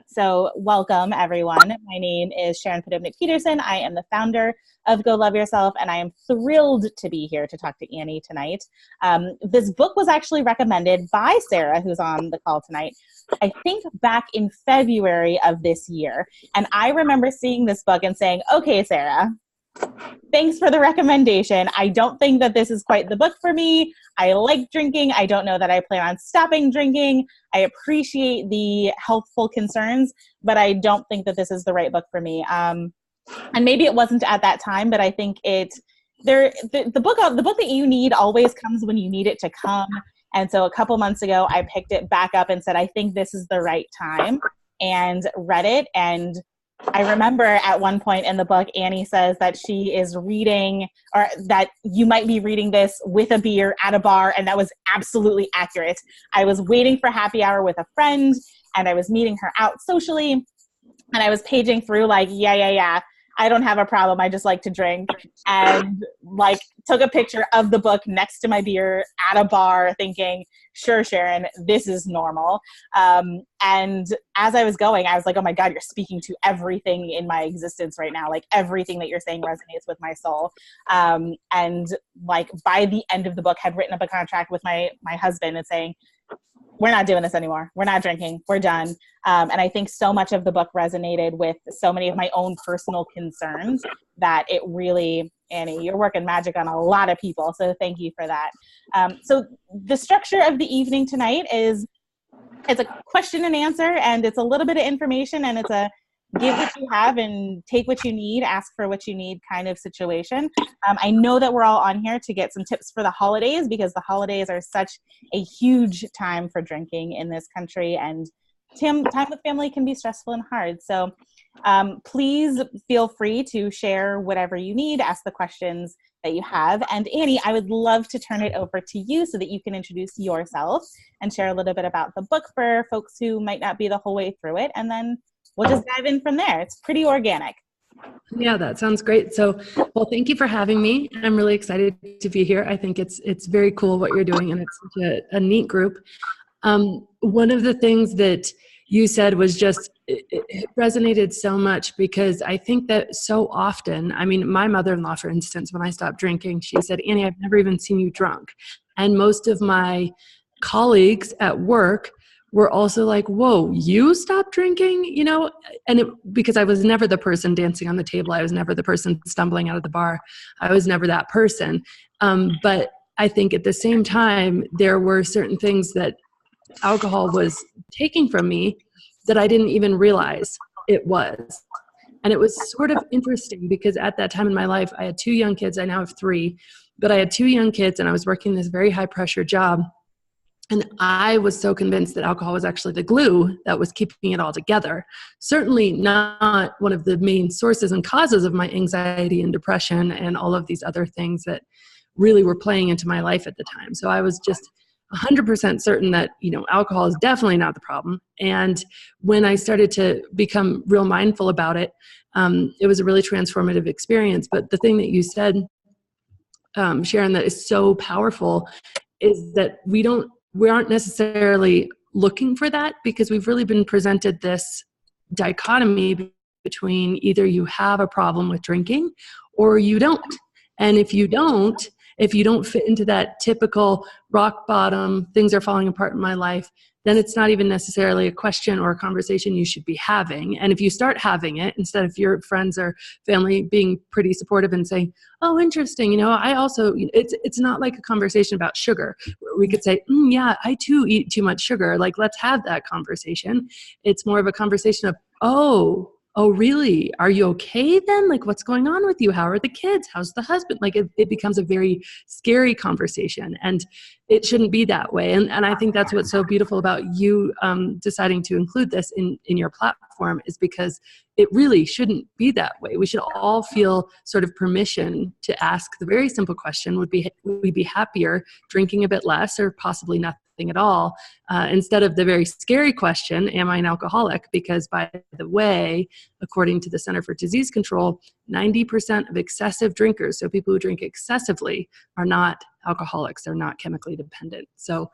So welcome everyone. My name is Sharon Podobnik-Peterson. I am the founder of Go Love Yourself, and I am thrilled to be here to talk to Annie tonight. This book was actually recommended by Sarah, who's on the call tonight, I think back in February of this year. And I remember seeing this book and saying, okay, Sarah, thanks for the recommendation. I don't think that this is quite the book for me. I like drinking. I don't know that I plan on stopping drinking. I appreciate the healthful concerns, but I don't think that this is the right book for me. And maybe it wasn't at that time, but I think the book that you need always comes when you need it to come. And so a couple months ago, I picked it back up and said, I think this is the right time, and read it. And I remember at one point in the book, Annie says that she is reading, or that you might be reading this with a beer at a bar, and that was absolutely accurate. I was waiting for happy hour with a friend, and I was meeting her out socially, and I was paging through like, yeah, I don't have a problem. I just like to drink. And like took a picture of the book next to my beer at a bar thinking, sure, Sharon, this is normal. And as I was going, I was like, oh my God, you're speaking to everything in my existence right now. Like everything that you're saying resonates with my soul. And like by the end of the book, had written up a contract with my husband and saying, we're not doing this anymore. We're not drinking. We're done. And I think so much of the book resonated with so many of my own personal concerns that it really, Annie, you're working magic on a lot of people. So thank you for that. So the structure of the evening tonight it's a question and answer, and it's a little bit of information, and it's a give what you have and take what you need, ask for what you need kind of situation. I know that we're all on here to get some tips for the holidays, because the holidays are such a huge time for drinking in this country, and time with family can be stressful and hard. So please feel free to share whatever you need, ask the questions that you have. And Annie, I would love to turn it over to you so that you can introduce yourself and share a little bit about the book for folks who might not be the whole way through it. And then we'll just dive in from there. It's pretty organic. Yeah, that sounds great. So, well, thank you for having me. I'm really excited to be here. I think it's very cool what you're doing, and it's such a neat group. One of the things that you said was just, it resonated so much, because I think that so often, I mean, my mother-in-law, for instance, when I stopped drinking, she said, Annie, I've never even seen you drunk. And most of my colleagues at work were also like, whoa, you stopped drinking, and because I was never the person dancing on the table. I was never the person stumbling out of the bar. I was never that person. But I think at the same time, there were certain things that alcohol was taking from me that I didn't even realize it was. And it was sort of interesting, because at that time in my life, I had 2 young kids. I now have 3, but I had 2 young kids, and I was working this very high pressure job. And I was so convinced that alcohol was actually the glue that was keeping it all together. Certainly not one of the main sources and causes of my anxiety and depression and all of these other things that really were playing into my life at the time. So I was just 100% certain that, alcohol is definitely not the problem. And when I started to become real mindful about it, it was a really transformative experience. But the thing that you said, Sharon, that is so powerful is that we aren't necessarily looking for that, because we've really been presented this dichotomy between either you have a problem with drinking or you don't. And if you don't fit into that typical rock bottom, things are falling apart in my life, then it's not even necessarily a question or a conversation you should be having. And if you start having it, instead of your friends or family being pretty supportive and saying, oh, interesting, I also, it's not like a conversation about sugar, where we could say, yeah, I too eat too much sugar. Like, let's have that conversation. It's more of a conversation of, oh, really? Are you okay then? Like, what's going on with you? How are the kids? How's the husband? Like, it becomes a very scary conversation, and it shouldn't be that way. And I think that's what's so beautiful about you deciding to include this in your platform, is because it really shouldn't be that way. We should all feel sort of permission to ask the very simple question, would we be happier drinking a bit less or possibly nothing at all, instead of the very scary question, am I an alcoholic? Because, by the way, according to the Center for Disease Control, 90% of excessive drinkers, so people who drink excessively, are not alcoholics. They're not chemically dependent. So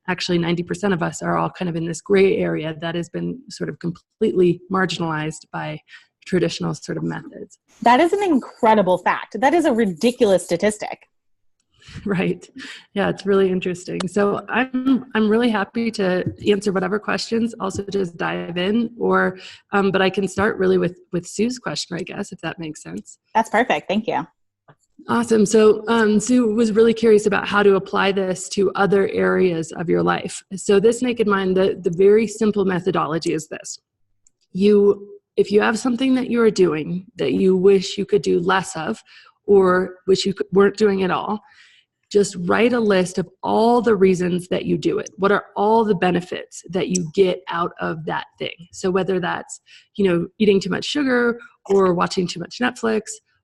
actually 90% of us are all kind of in this gray area that has been sort of completely marginalized by traditional sort of methods. That is an incredible fact. That is a ridiculous statistic. Right. Yeah, it's really interesting. So I'm really happy to answer whatever questions, also just dive in, or but I can start really with Sue's question, I guess, if that makes sense. That's perfect. Thank you. Awesome. So Sue was really curious about how to apply this to other areas of your life. So this Naked Mind, the very simple methodology is this. If you have something that you are doing that you wish you could do less of, or wish you weren't doing at all, just write a list of all the reasons that you do it. What are all the benefits that you get out of that thing? So whether that's, eating too much sugar or watching too much Netflix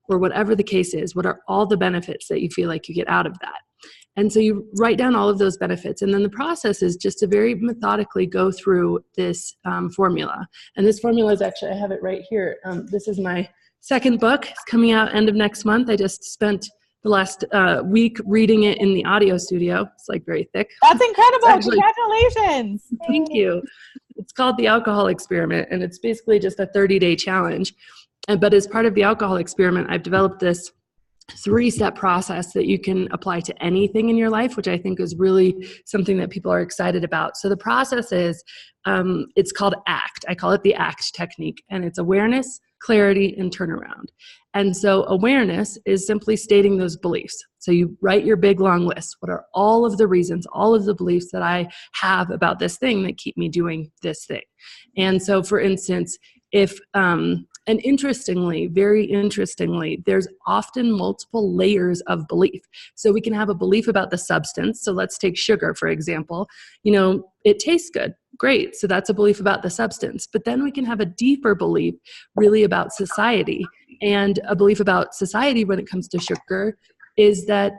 or whatever the case is, what are all the benefits that you feel like you get out of that? And so you write down all of those benefits. And then the process is just to very methodically go through this formula. And this formula is actually, I have it right here. This is my second book. It's coming out end of next month. I just spent the last week reading it in the audio studio. It's like very thick. That's incredible. Congratulations. Thank you. It's called The Alcohol Experiment, and it's basically just a 30-day challenge. But as part of the alcohol experiment, I've developed this 3-step process that you can apply to anything in your life, which I think is really something that people are excited about. So the process is, it's called ACT. I call it the ACT technique, and it's awareness, clarity, and turnaround. And so awareness is simply stating those beliefs. So you write your big long list. What are all of the reasons, all of the beliefs that I have about this thing that keep me doing this thing? And so, for instance, if, and interestingly, very interestingly, there's often multiple layers of belief. So we can have a belief about the substance. So let's take sugar, for example. It tastes good. Great. So that's a belief about the substance. But then we can have a deeper belief really about society. And a belief about society when it comes to sugar is that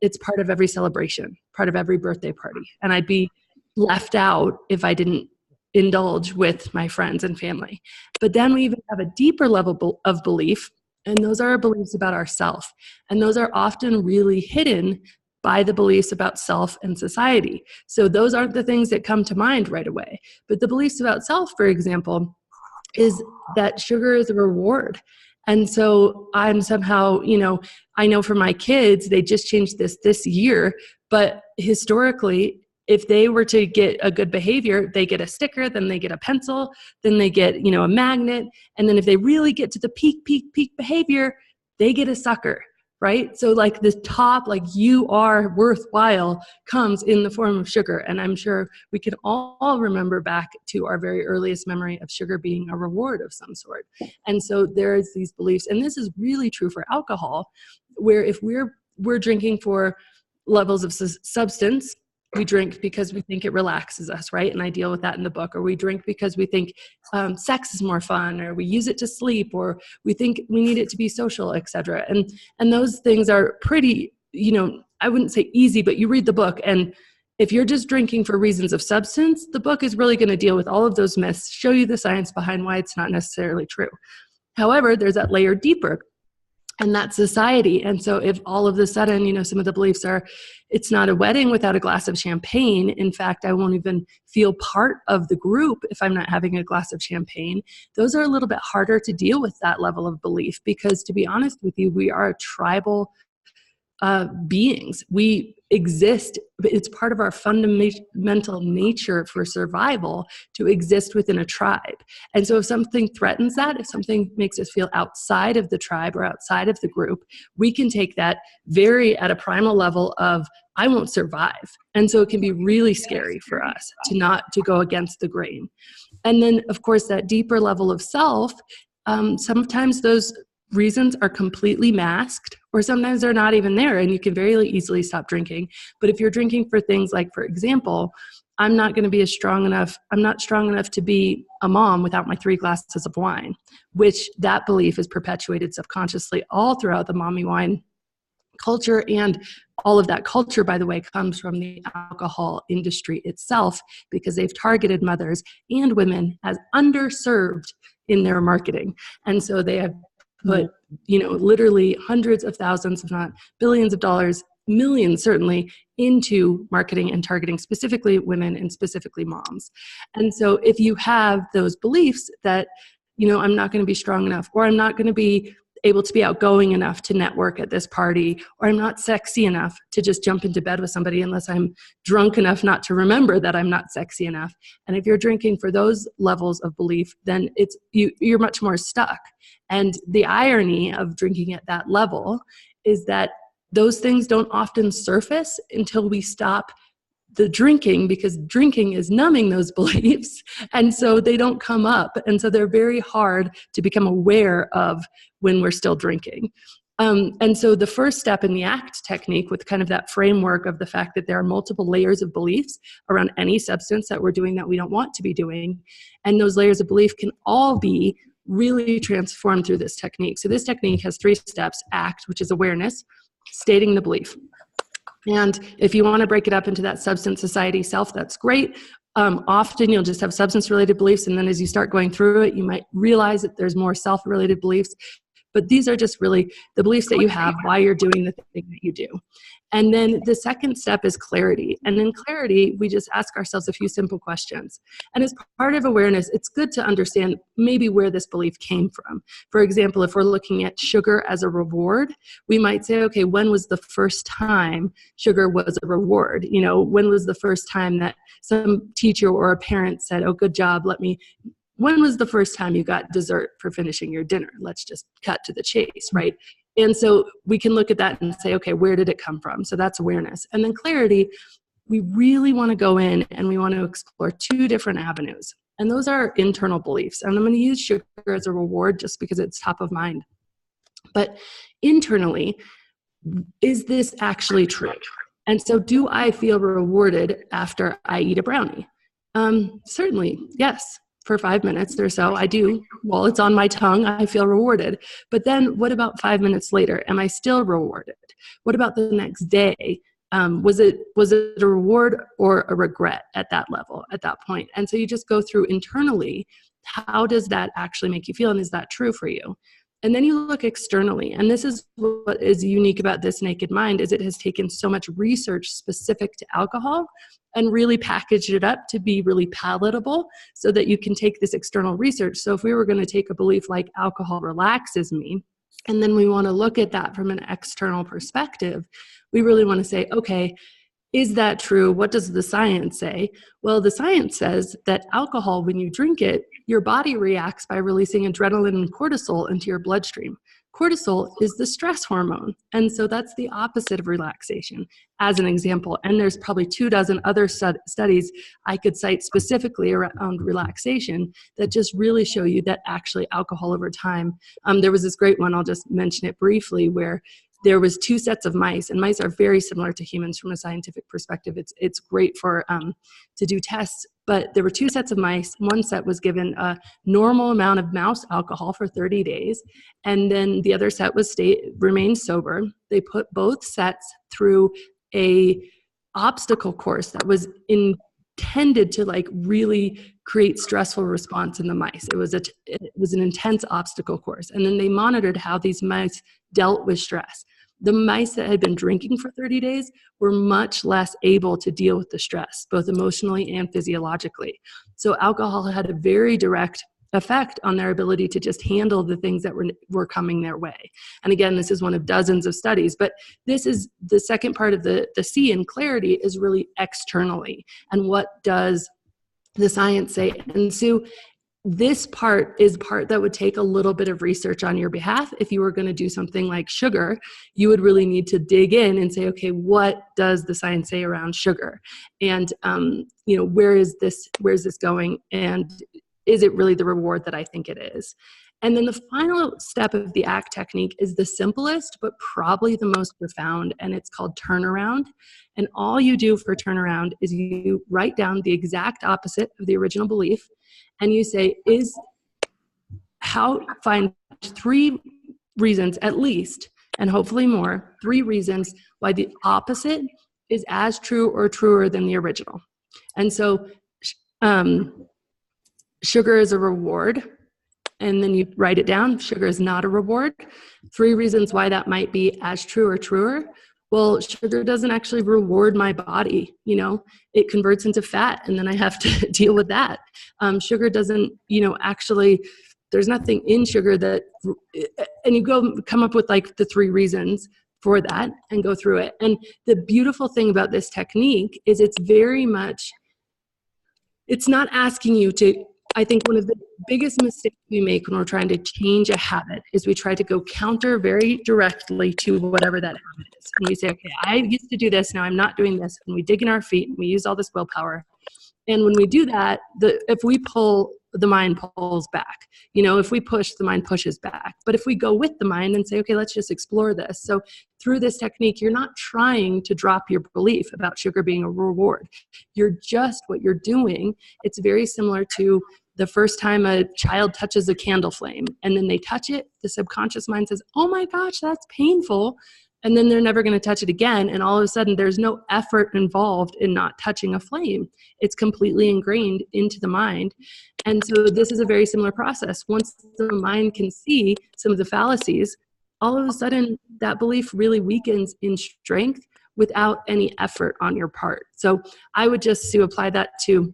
it's part of every celebration, part of every birthday party. And I'd be left out if I didn't indulge with my friends and family. But then we even have a deeper level of belief, and those are our beliefs about ourself. And those are often really hidden by the beliefs about self and society. So those aren't the things that come to mind right away. But the beliefs about self, for example, is that sugar is a reward. And so I'm somehow, I know for my kids, they just changed this year, but historically, if they were to get a good behavior, they get a sticker, then they get a pencil, then they get, a magnet. And then if they really get to the peak behavior, they get a sucker, right? So like the top, you are worthwhile comes in the form of sugar. And I'm sure we can all remember back to our very earliest memory of sugar being a reward of some sort. And so there's these beliefs, and this is really true for alcohol, where if we're drinking for levels of substance, we drink because we think it relaxes us, right? And I deal with that in the book. Or we drink because we think sex is more fun, or we use it to sleep, or we think we need it to be social, etc. And those things are pretty, I wouldn't say easy, but you read the book, and if you're just drinking for reasons of substance, the book is really going to deal with all of those myths, show you the science behind why it's not necessarily true. However, there's that layer deeper, and that's society. And so if all of a sudden, some of the beliefs are, it's not a wedding without a glass of champagne. In fact, I won't even feel part of the group if I'm not having a glass of champagne. Those are a little bit harder to deal with, that level of belief, because to be honest with you, we are tribal beings. We exist, it's part of our fundamental nature for survival to exist within a tribe. And so if something threatens that, if something makes us feel outside of the tribe or outside of the group, we can take that very at a primal level of, I won't survive. And so it can be really scary for us to go against the grain. And then of course that deeper level of self, sometimes those reasons are completely masked, or sometimes they're not even there, and you can very easily stop drinking. But if you're drinking for things like, for example, I'm not strong enough to be a mom without my 3 glasses of wine, which that belief is perpetuated subconsciously all throughout the mommy wine culture. And all of that culture, by the way, comes from the alcohol industry itself, because they've targeted mothers and women as underserved in their marketing. And so they have put, literally hundreds of thousands, if not billions of dollars millions certainly into marketing and targeting specifically women and specifically moms. And so if you have those beliefs that, I'm not going to be strong enough, or I'm not going to be able to be outgoing enough to network at this party, or I'm not sexy enough to just jump into bed with somebody unless I'm drunk enough not to remember that I'm not sexy enough. And if you're drinking for those levels of belief, then you're much more stuck. And the irony of drinking at that level is that those things don't often surface until we stop the drinking, because drinking is numbing those beliefs. And so they don't come up. And so they're very hard to become aware of when we're still drinking. And so the first step in the ACT technique, with kind of that framework of the fact that there are multiple layers of beliefs around any substance that we're doing that we don't want to be doing, and those layers of belief can all be really transformed through this technique. So this technique has 3 steps: ACT, which is awareness, stating the belief. And if you want to break it up into that substance, society, self, that's great. Often you'll just have substance-related beliefs, and then as you start going through it, you might realize that there's more self-related beliefs. But these are just really the beliefs that you have, why you're doing the thing that you do. And then the second step is clarity. And in clarity, we just ask ourselves a few simple questions. And as part of awareness, it's good to understand maybe where this belief came from. For example, if we're looking at sugar as a reward, we might say, okay, when was the first time sugar was a reward? When was the first time that some teacher or a parent said, oh, good job, when was the first time you got dessert for finishing your dinner? Let's just cut to the chase, right? And so we can look at that and say, okay, where did it come from? So that's awareness. And then clarity, we really want to go in and we want to explore 2 different avenues. And those are internal beliefs. And I'm going to use sugar as a reward just because it's top of mind. But internally, is this actually true? And so do I feel rewarded after I eat a brownie? Certainly, yes. For 5 minutes or so, I do. While it's on my tongue, I feel rewarded. But then what about 5 minutes later? Am I still rewarded? What about the next day? Was it a reward or a regret at that level, at that point? And so you just go through internally, how does that actually make you feel? And is that true for you? And then you look externally, and this is what is unique about This Naked Mind, is it has taken so much research specific to alcohol and really packaged it up to be really palatable so that you can take this external research. So if we were going to take a belief like alcohol relaxes me, and then we want to look at that from an external perspective, we really want to say, okay, is that true? What does the science say? Well, the science says that alcohol, when you drink it, your body reacts by releasing adrenaline and cortisol into your bloodstream. Cortisol is the stress hormone. And so that's the opposite of relaxation, as an example. And there's probably 24 other studies I could cite specifically around relaxation that just really show you that actually alcohol over time. There was this great one, I'll just mention it briefly, where there was 2 sets of mice, and mice are very similar to humans from a scientific perspective. It's great for to do tests, but there were 2 sets of mice. One set was given a normal amount of mouse alcohol for 30 days, and then the other set was remained sober. They put both sets through a obstacle course that was intended to really create stressful response in the mice. It was an intense obstacle course, and then they monitored how these mice dealt with stress. The mice that had been drinking for 30 days were much less able to deal with the stress, both emotionally and physiologically. So alcohol had a very direct effect on their ability to just handle the things that were coming their way. And again, this is one of dozens of studies, but this is the second part of the C in clarity, is really externally. And what does the science say? And so this part is part that would take a little bit of research on your behalf. If you were going to do something like sugar, you would really need to dig in and say, okay, what does the science say around sugar? And, where is this going? And is it really the reward that I think it is? And then the final step of the ACT technique is the simplest, but probably the most profound, and it's called turnaround. And all you do for turnaround is you write down the exact opposite of the original belief, and you say, find 3 reasons at least, and hopefully more, 3 reasons why the opposite is as true or truer than the original. And so sugar is a reward. And then you write it down. Sugar is not a reward. 3 reasons why that might be as true or truer. well, sugar doesn't actually reward my body. It converts into fat, and then I have to deal with that. Sugar doesn't, actually, there's nothing in sugar that, and you come up with like the 3 reasons for that and go through it. And the beautiful thing about this technique is it's not asking you to, I think one of the biggest mistakes we make when we're trying to change a habit is we try to go counter very directly to whatever that habit is. And we say, okay, I used to do this, now I'm not doing this. And we dig in our feet and we use all this willpower. And when we do that, if we pull, the mind pulls back. If we push, the mind pushes back. But if we go with the mind and say, okay, let's just explore this. So through this technique, you're not trying to drop your belief about sugar being a reward. What you're doing, it's very similar to the first time a child touches a candle flame and then they touch it, the subconscious mind says, oh my gosh, that's painful. And then they're never going to touch it again. And all of a sudden, there's no effort involved in not touching a flame. It's completely ingrained into the mind. And so this is a very similar process. Once the mind can see some of the fallacies, all of a sudden, that belief really weakens in strength without any effort on your part. So I would just apply that to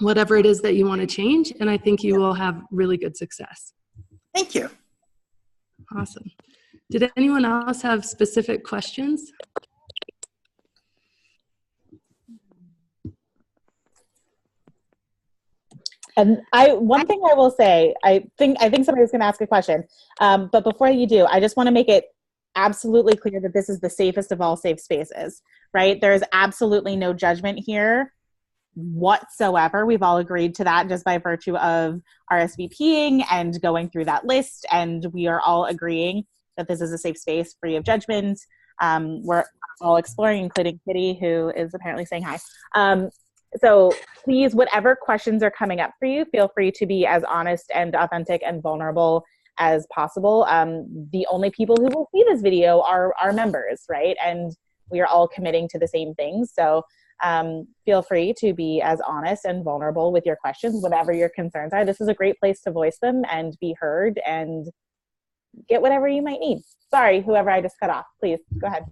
whatever it is that you want to change. And I think you will have really good success. Thank you. Awesome. Did anyone else have specific questions? And one thing I will say, I think somebody's going to ask a question. But before you do, I just want to make it absolutely clear that this is the safest of all safe spaces, right? There is absolutely no judgment here whatsoever. We've all agreed to that just by virtue of RSVPing and going through that list. And we are all agreeing that this is a safe space free of judgment. We're all exploring, including Kitty, who is apparently saying hi. So please, whatever questions are coming up for you, feel free to be as honest and authentic and vulnerable as possible. The only people who will see this video are our members, right? And we are all committing to the same things. So feel free to be as honest and vulnerable with your questions, whatever your concerns are. This is a great place to voice them and be heard and get whatever you might need. Sorry, whoever I just cut off, please go ahead.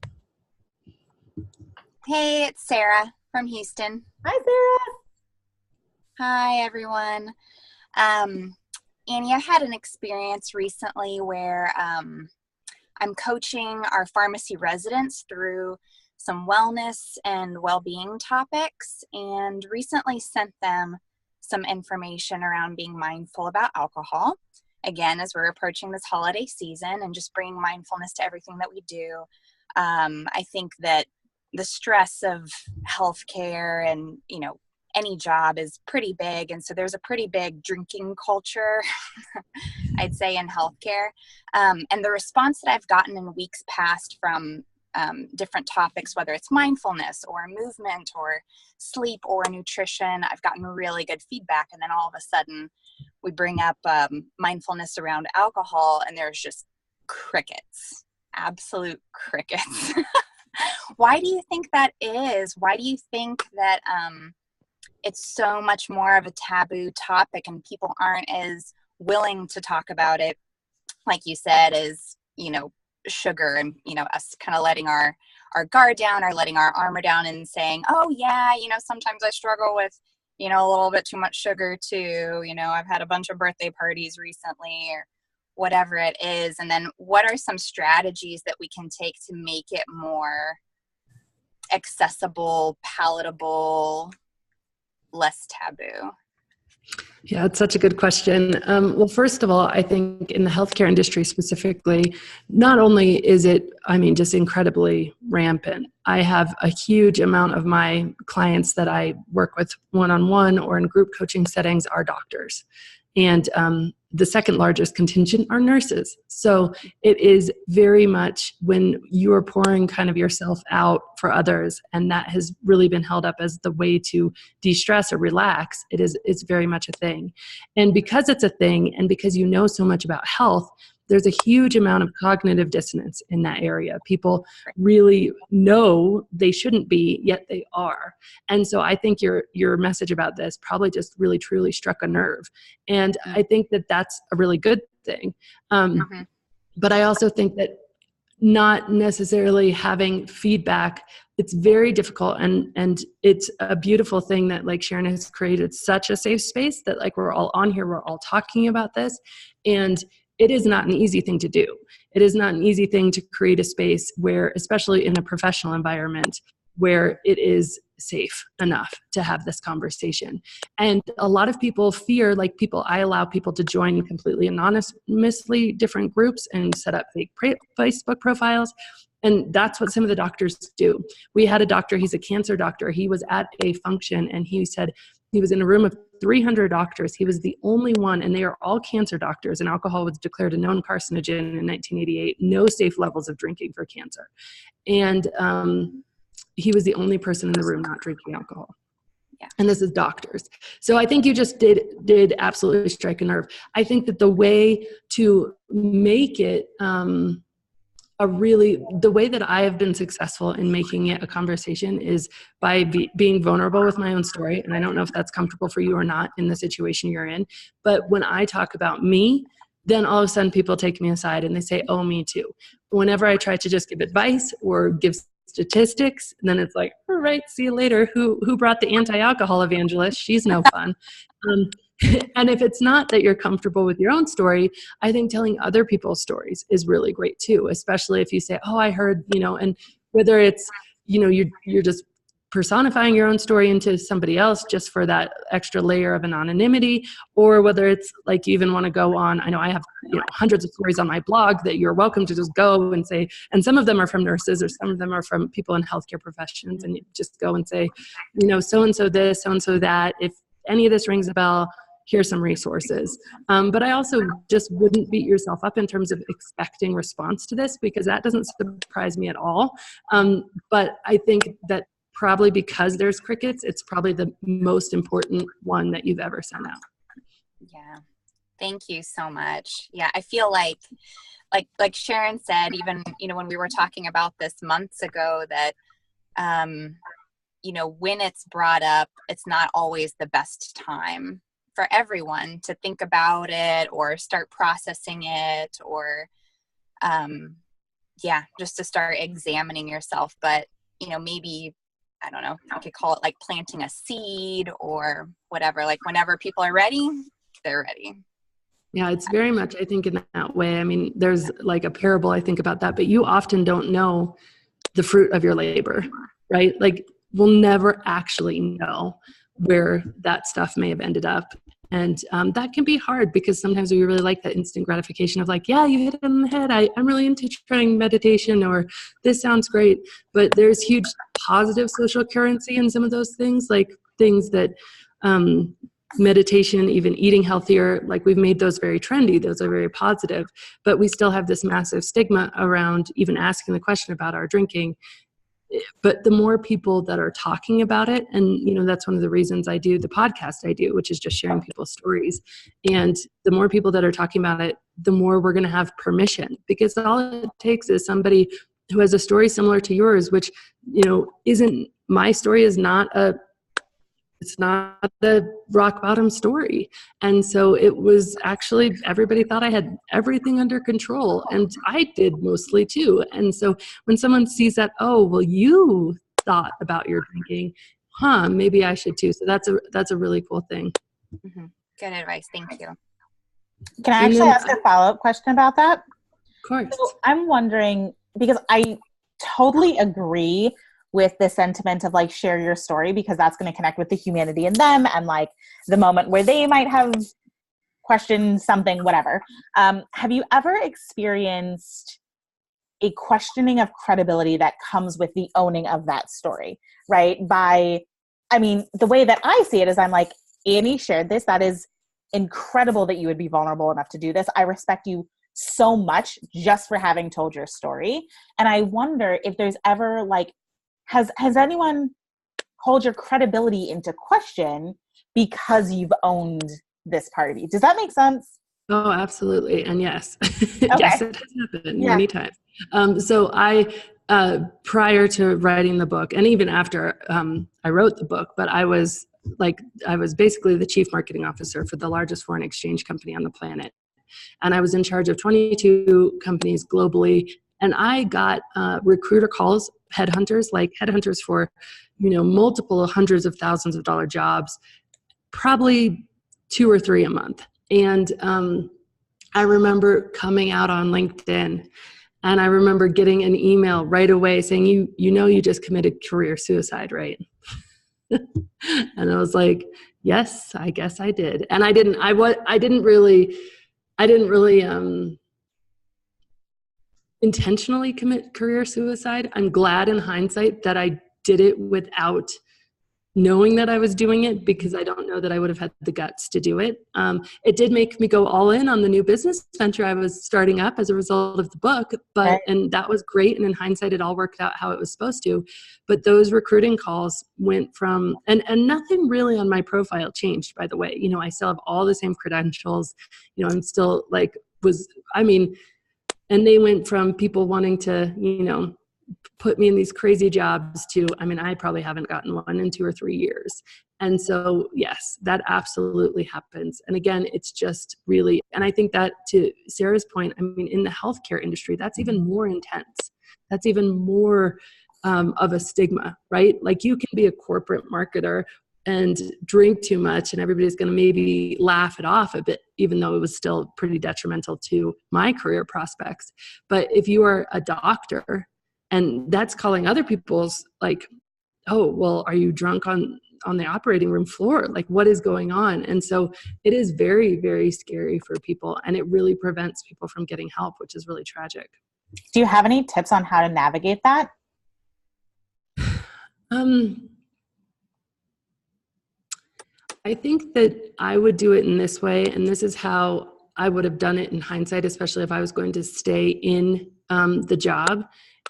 Hey, it's Sarah from Houston. Hi, Sarah. Hi, everyone. Annie, I had an experience recently where I'm coaching our pharmacy residents through some wellness and well-being topics, and recently sent them some information around being mindful about alcohol. Again, as we're approaching this holiday season and just bringing mindfulness to everything that we do. I think that the stress of healthcare and, any job is pretty big. And so there's a pretty big drinking culture, I'd say, in healthcare. And the response that I've gotten in weeks past from different topics, whether it's mindfulness or movement or sleep or nutrition, I've gotten really good feedback. And then all of a sudden we bring up mindfulness around alcohol and there's just crickets, absolute crickets. Why do you think that is? Why do you think that it's so much more of a taboo topic and people aren't as willing to talk about it, like you said, as, sugar and, us kind of letting our guard down or letting our armor down and saying, oh yeah, sometimes I struggle with, a little bit too much sugar too. I've had a bunch of birthday parties recently or whatever it is. And then what are some strategies that we can take to make it more accessible, palatable, less taboo? Yeah, it's such a good question. Well, first of all, I think in the healthcare industry specifically, not only is it, just incredibly rampant. I have a huge amount of my clients that I work with one-on-one or in group coaching settings are doctors. And the second largest contingent are nurses. So it is very much when you are pouring kind of yourself out for others, and that has really been held up as the way to de-stress or relax, it's very much a thing. And because it's a thing, and because you know so much about health, there's a huge amount of cognitive dissonance in that area. People really know they shouldn't be, yet they are. And so I think your message about this probably just really truly struck a nerve. And I think that that's a really good thing. But I also think that not necessarily having feedback. It's very difficult, and it's a beautiful thing that like Sharon has created such a safe space that like we're all on here, we're all talking about this, and it is not an easy thing to do. It is not an easy thing to create a space where, especially in a professional environment, where it is safe enough to have this conversation. And a lot of people fear, like I allow people to join completely anonymously different groups and set up fake Facebook profiles. And that's what some of the doctors do. We had a doctor, he's a cancer doctor. He was at a function and he said he was in a room of 300 doctors. He was the only one, and they are all cancer doctors, and alcohol was declared a known carcinogen in 1988, no safe levels of drinking for cancer. And he was the only person in the room not drinking alcohol. Yeah. And this is doctors. So I think you just did absolutely strike a nerve. I think that the way to make it the way that I have been successful in making it a conversation is by being vulnerable with my own story. And I don't know if that's comfortable for you or not in the situation you're in. But when I talk about me, then all of a sudden people take me aside and they say, oh, me too. Whenever I try to just give advice or give statistics, and then it's like, all right, see you later. Who brought the anti-alcohol evangelist? She's no fun. And if it's not that you're comfortable with your own story, I think telling other people's stories is really great too, especially if you say, oh, I heard, and whether it's, you're just personifying your own story into somebody else just for that extra layer of anonymity, or whether it's like you even want to go on. I know I have hundreds of stories on my blog that you're welcome to just go and say, and some of them are from nurses or some of them are from people in healthcare professions, and you just go and say, so-and-so this, so-and-so that. If any of this rings a bell, here's some resources. But I also just wouldn't beat yourself up in terms of expecting response to this, because that doesn't surprise me at all. But I think that probably because there's crickets, it's probably the most important one that you've ever sent out. Yeah. Thank you so much. Yeah. I feel like Sharon said, even, when we were talking about this months ago, that, when it's brought up, it's not always the best time for everyone to think about it or start processing it, or, just to start examining yourself. But, maybe, I don't know, you could call it like planting a seed or whatever, like whenever people are ready, they're ready. Yeah, it's very much, I think, in that way. I mean, there's like a parable, I think about that, but you often don't know the fruit of your labor, right? Like we'll never actually know where that stuff may have ended up. And that can be hard, because sometimes we really like that instant gratification of like, yeah, you hit it on the head. I'm really into trying meditation, or this sounds great. But there's huge positive social currency in some of those things, like things that meditation, even eating healthier, like we've made those very trendy. Those are very positive. But we still have this massive stigma around even asking the question about our drinking. But the more people that are talking about it, and that's one of the reasons I do the podcast I do, which is just sharing people's stories. And the more people that are talking about it, the more we're going to have permission, because all it takes is somebody who has a story similar to yours, which, isn't, my story is not it's not the rock bottom story. And so it was actually, everybody thought I had everything under control, and I did mostly too. And so when someone sees that, oh, well, you thought about your drinking, maybe I should too. So that's a really cool thing. Mm-hmm. Good advice. Thank you. Can I actually ask a follow-up question about that? Of course. So I'm wondering, because I totally agree with the sentiment of like, share your story, because that's going to connect with the humanity in them, and like the moment where they might have questioned something, whatever. Have you ever experienced a questioning of credibility that comes with the owning of that story, right? The way that I see it is, I'm like, Annie shared this. That is incredible that you would be vulnerable enough to do this. I respect you so much just for having told your story. And I wonder if there's ever like, has anyone hold your credibility into question because you've owned this part of you? Does that make sense? Oh, absolutely. And yes, Okay. yes, it has happened many times. So I, prior to writing the book, and even after I wrote the book, but I was basically the chief marketing officer for the largest foreign exchange company on the planet. And I was in charge of 22 companies globally, And I got recruiter calls, headhunters for, multiple hundreds of thousands of dollar jobs, probably 2 or 3 a month. And I remember coming out on LinkedIn, and I remember getting an email right away saying, you just committed career suicide, right? And I was like, yes, I guess I did. And I didn't really intentionally commit career suicide. I'm glad in hindsight that I did it without knowing that I was doing it, because I don't know that I would have had the guts to do it. It did make me go all in on the new business venture I was starting up as a result of the book, and that was great. And in hindsight, it all worked out how it was supposed to. But those recruiting calls went from, and nothing really on my profile changed, by the way. I still have all the same credentials. I'm still and they went from people wanting to, put me in these crazy jobs to, I probably haven't gotten one in 2 or 3 years. And so, yes, that absolutely happens. And again, it's just really, and I think that, to Sarah's point, in the healthcare industry, that's even more intense. That's even more of a stigma, right? Like, you can be a corporate marketer and drink too much, and everybody's going to maybe laugh it off a bit, even though it was still pretty detrimental to my career prospects. But if you are a doctor, and that's calling other people's, like, oh, well, are you drunk on the operating room floor? Like, what is going on? And so it is very, very scary for people, and it really prevents people from getting help, which is really tragic. Do you have any tips on how to navigate that? I think that I would do it in this way, and this is how I would have done it in hindsight, especially if I was going to stay in the job,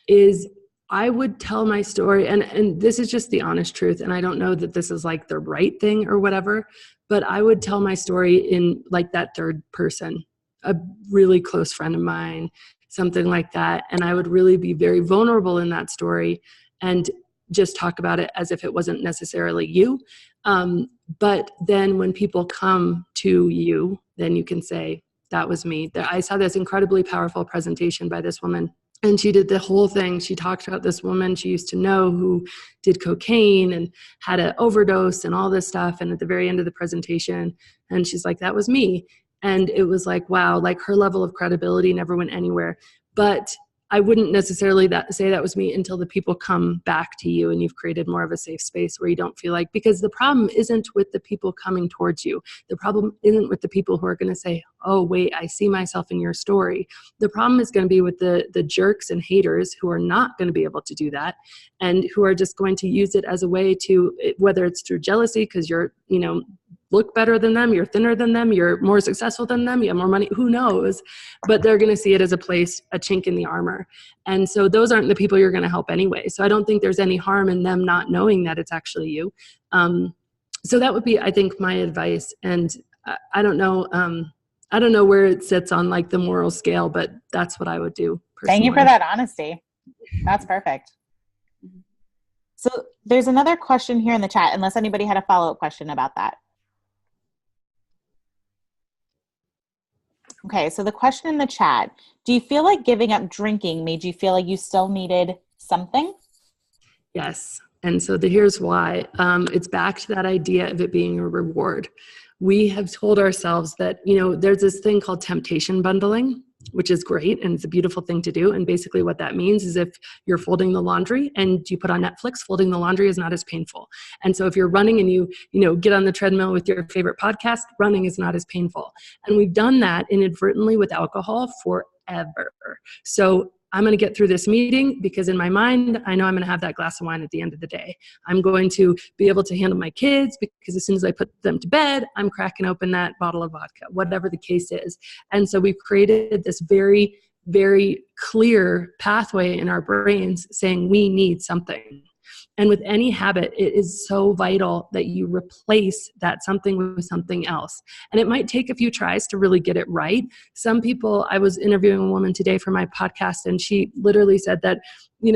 is I would tell my story, and this is just the honest truth, and I don't know that this is like the right thing or whatever, but I would tell my story in like that third person, a really close friend of mine, something like that, and I would really be very vulnerable in that story and just talk about it as if it wasn't necessarily you. But then when people come to you, then you can say, that was me. I saw this incredibly powerful presentation by this woman, and she did the whole thing. She talked about this woman she used to know who did cocaine and had an overdose and all this stuff. And at the very end of the presentation, and she's like, that was me. And it was like, wow, like, her level of credibility never went anywhere. But I wouldn't necessarily say that was me until the people come back to you and you've created more of a safe space where you don't feel like, because the problem isn't with the people coming towards you. The problem isn't with the people who are going to say, oh, wait, I see myself in your story. The problem is going to be with the jerks and haters who are not going to be able to do that, and who are just going to use it as a way to, whether it's through jealousy because you're, look better than them, you're thinner than them, you're more successful than them, you have more money, who knows? But they're going to see it as a chink in the armor. And so those aren't the people you're going to help anyway. So I don't think there's any harm in them not knowing that it's actually you. So that would be, I think, my advice. And I don't know where it sits on like the moral scale, but that's what I would do personally. Thank you for that honesty. That's perfect. So there's another question here in the chat, unless anybody had a follow-up question about that. Okay, so the question in the chat, do you feel like giving up drinking made you feel like you still needed something? Yes, and so here's why. It's back to that idea of it being a reward. We have told ourselves that, there's this thing called temptation bundling, which is great, and it's a beautiful thing to do. And basically what that means is if you're folding the laundry and you put on Netflix, folding the laundry is not as painful. And so if you're running and you get on the treadmill with your favorite podcast, running is not as painful. And we've done that inadvertently with alcohol forever. So I'm going to get through this meeting because in my mind, I know I'm going to have that glass of wine at the end of the day. I'm going to be able to handle my kids because as soon as I put them to bed, I'm cracking open that bottle of vodka, whatever the case is. And so we've created this very, very clear pathway in our brains saying we need something. And with any habit, it is so vital that you replace that something with something else. And it might take a few tries to really get it right. Some people, I was interviewing a woman today for my podcast, and she literally said that,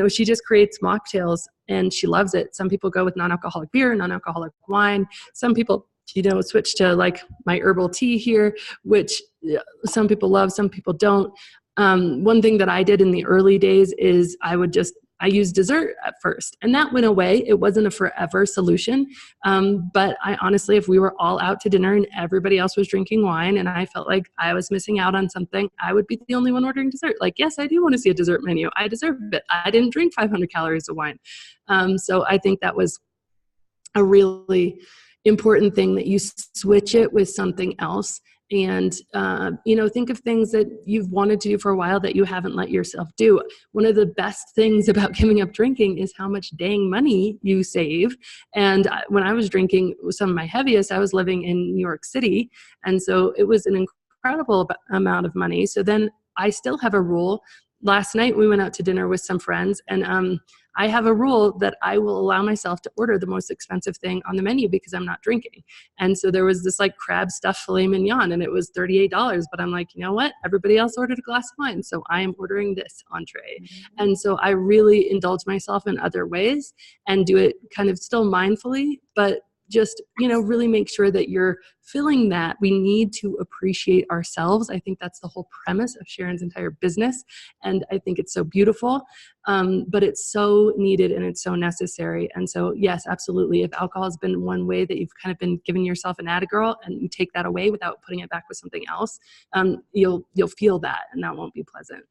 she just creates mocktails and she loves it. Some people go with non-alcoholic beer, non-alcoholic wine. Some people, switch to like my herbal tea here, which some people love, some people don't. One thing that I did in the early days is I used dessert at first, and that went away. It wasn't a forever solution. But I honestly, if we were all out to dinner and everybody else was drinking wine and I felt like I was missing out on something, I would be the only one ordering dessert. Like, yes, I do want to see a dessert menu. I deserve it. I didn't drink 500 calories of wine. So I think that was a really important thing, that you switch it with something else. And, think of things that you've wanted to do for a while that you haven't let yourself do. One of the best things about giving up drinking is how much dang money you save. And when I was drinking some of my heaviest, I was living in New York City. And so it was an incredible amount of money. So then I still have a rule. Last night we went out to dinner with some friends, and I have a rule that I will allow myself to order the most expensive thing on the menu because I'm not drinking. And so there was this like crab stuffed filet mignon, and it was $38, but I'm like, you know what? Everybody else ordered a glass of wine, so I am ordering this entree. Mm-hmm. And so I really indulge myself in other ways and do it kind of still mindfully, but just, really make sure that you're filling that. We need to appreciate ourselves. I think that's the whole premise of Sharon's entire business. And I think it's so beautiful, but it's so needed and it's so necessary. And so, yes, absolutely. If alcohol has been one way that you've kind of been giving yourself an attagirl and you take that away without putting it back with something else, you'll feel that, and that won't be pleasant.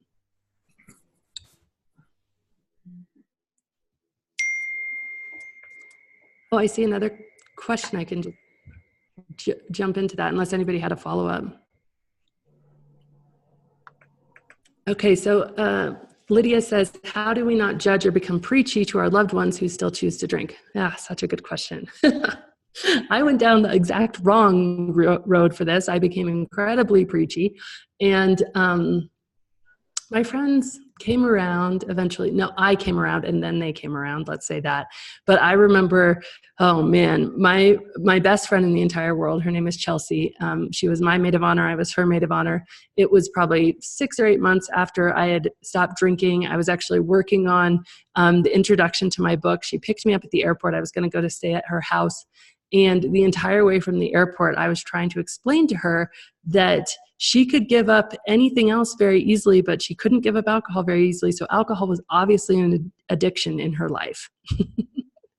Oh, I see another question. I can jump into that unless anybody had a follow-up. Okay, so Lydia says, how do we not judge or become preachy to our loved ones who still choose to drink? Yeah, such a good question. I went down the exact wrong road for this. I became incredibly preachy, and my friends came around eventually. No, I came around and then they came around, let's say that. But I remember, oh man, my best friend in the entire world, her name is Chelsea. She was my maid of honor. I was her maid of honor. It was probably 6 or 8 months after I had stopped drinking. I was actually working on the introduction to my book. She picked me up at the airport. I was going to go to stay at her house. And the entire way from the airport, I was trying to explain to her that she could give up anything else very easily, but she couldn't give up alcohol very easily. So alcohol was obviously an addiction in her life.